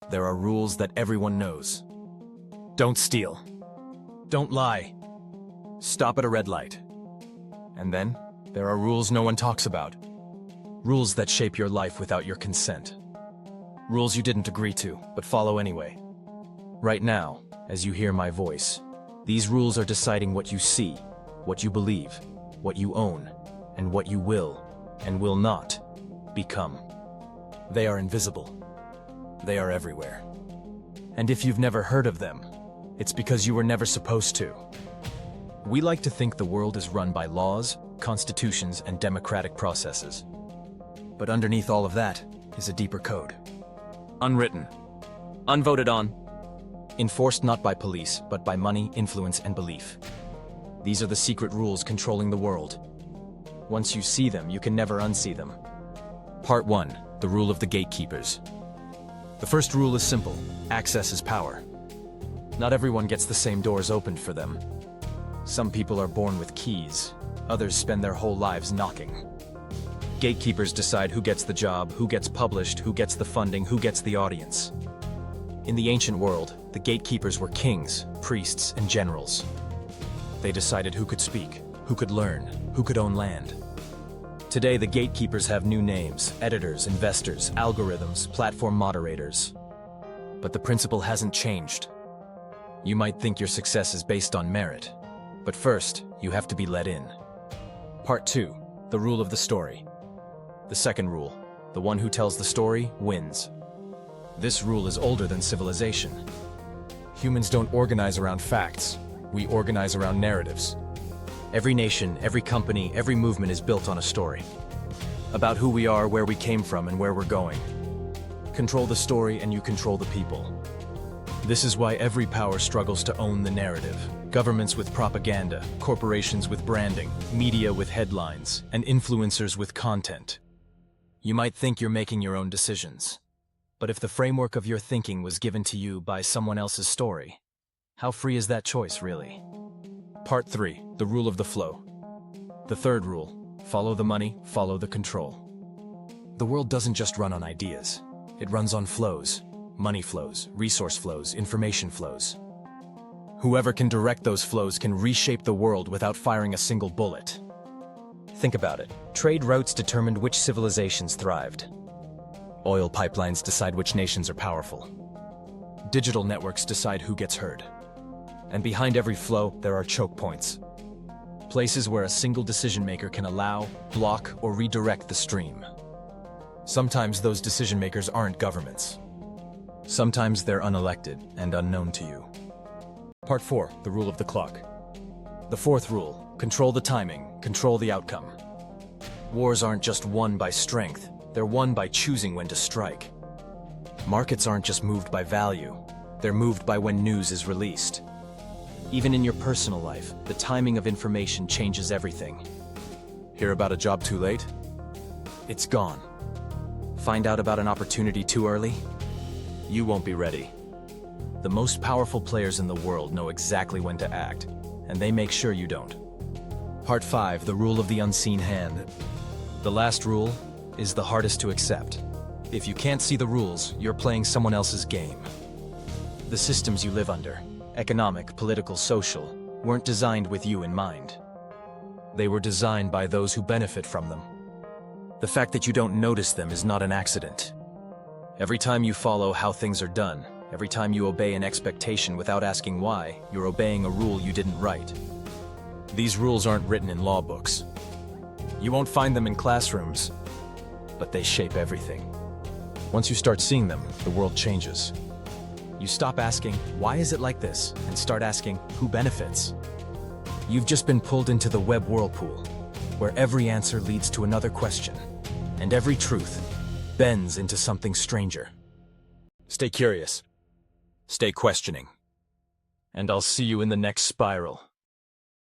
there are rules that everyone knows. Don't steal. Don't lie. Stop at a red light. And then, there are rules no one talks about. Rules that shape your life without your consent. Rules you didn't agree to, but follow anyway. Right now, as you hear my voice, these rules are deciding what you see, what you believe, what you own, and what you will, and will not, become. They are invisible. They are everywhere. And if you've never heard of them, it's because you were never supposed to. We like to think the world is run by laws, constitutions, and democratic processes. But underneath all of that is a deeper code. Unwritten. Unvoted on. Enforced not by police, but by money, influence, and belief. These are the secret rules controlling the world. Once you see them, you can never unsee them. Part 1. The rule of the gatekeepers. The first rule is simple. Access is power. Not everyone gets the same doors opened for them. Some people are born with keys. Others spend their whole lives knocking. Gatekeepers decide who gets the job, who gets published, who gets the funding, who gets the audience. In the ancient world, the gatekeepers were kings, priests, and generals. They decided who could speak, who could learn, who could own land. Today, the gatekeepers have new names: editors, investors, algorithms, platform moderators. But the principle hasn't changed. You might think your success is based on merit, but first, you have to be let in. Part 2. The rule of the story. The second rule: the one who tells the story wins. This rule is older than civilization. Humans don't organize around facts. We organize around narratives. Every nation, every company, every movement is built on a story. About who we are, where we came from, and where we're going. Control the story and you control the people. This is why every power struggles to own the narrative. Governments with propaganda, corporations with branding, media with headlines, and influencers with content. You might think you're making your own decisions. But if the framework of your thinking was given to you by someone else's story, how free is that choice, really? Part 3. The rule of the flow. The third rule: follow the money, follow the control. The world doesn't just run on ideas. It runs on flows. Money flows, resource flows, information flows. Whoever can direct those flows can reshape the world without firing a single bullet. Think about it. Trade routes determined which civilizations thrived. Oil pipelines decide which nations are powerful. Digital networks decide who gets heard. And behind every flow, there are choke points. Places where a single decision maker can allow, block, or redirect the stream. Sometimes those decision makers aren't governments. Sometimes they're unelected and unknown to you. Part 4. The rule of the clock. The fourth rule: control the timing, control the outcome. Wars aren't just won by strength, they're won by choosing when to strike. Markets aren't just moved by value, they're moved by when news is released. Even in your personal life, the timing of information changes everything. Hear about a job too late? It's gone. Find out about an opportunity too early? You won't be ready. The most powerful players in the world know exactly when to act, and they make sure you don't. Part 5. The rule of the unseen hand. The last rule is the hardest to accept. If you can't see the rules, you're playing someone else's game. The systems you live under, economic, political, social, weren't designed with you in mind. They were designed by those who benefit from them. The fact that you don't notice them is not an accident. Every time you follow how things are done, every time you obey an expectation without asking why, you're obeying a rule you didn't write. These rules aren't written in law books. You won't find them in classrooms, but they shape everything. Once you start seeing them, the world changes. You stop asking, why is it like this? And start asking, who benefits? You've just been pulled into the WebWhirlpool, where every answer leads to another question, and every truth bends into something stranger. Stay curious. Stay questioning. And I'll see you in the next spiral.